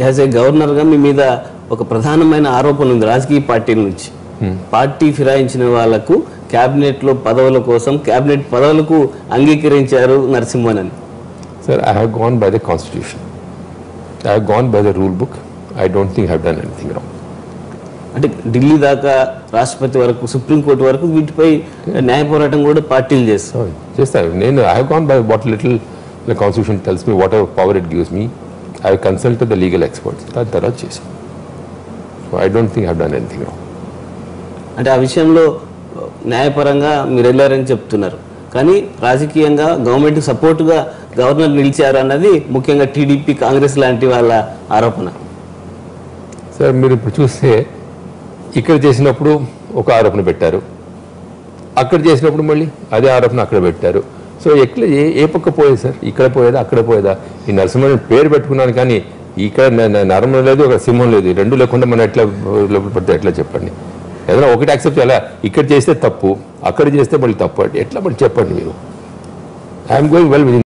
As a గవర్నర్గా మీ మీద ఒక ప్రధానమైన ఆరోపణ ఉంది రాజకీయ పార్టీల నుంచి. పార్టీ ఫిరాయించిన వాళ్లకు క్యాబినెట్లో పదవుల కోసం క్యాబినెట్ పదవులకు అంగీకరించారు నరసింహన్ అని. Sir, I have gone by the constitution, I have gone by the rule book. I don't think I have done anything wrong. అంటే ఢిల్లీ దాకా, రాష్ట్రపతి వరకు, సుప్రీంకోర్టు వరకు వీటిపై న్యాయ పోరాటం కూడా పార్టీలు చేస్తారు. నేను I have gone by what little the constitution tells me, what ever power it gives me. I have consulted the legal experts. దాని తర్వాత చేశాను. So I don't think I have done anything wrong. అంటే ఆ విషయంలో న్యాయపరంగా మీరు వెళ్ళారని చెప్తున్నారు, కానీ రాజకీయంగా గవర్నమెంట్కి సపోర్టుగా గవర్నర్ నిలిచారు అన్నది ముఖ్యంగా టీడీపీ, కాంగ్రెస్ లాంటి వాళ్ళ ఆరోపణ. సార్, మీరు ఇప్పుడు చూస్తే ఇక్కడ చేసినప్పుడు ఒక ఆరోపణ పెట్టారు, అక్కడ చేసినప్పుడు మళ్ళీ అదే ఆరోపణ అక్కడ పెట్టారు. సో ఎట్లా ఏ పక్క పోయేది సార్? ఇక్కడ పోయేదా, అక్కడ పోయేదా? ఈ నరసింహన్ పేరు పెట్టుకున్నాను, కానీ ఇక్కడ నరం లేదు, ఒక సింహం లేదు. ఈ రెండు లేకుండా మనం ఎట్లా లోపల పడితే ఎట్లా చెప్పండి? ఏదైనా ఒకటి యాక్సెప్ట్ చేయాలా? ఇక్కడ చేస్తే తప్పు, అక్కడ చేస్తే మళ్ళీ తప్పు అంటే ఎట్లా మళ్ళీ చెప్పండి మీరు? I'm going well with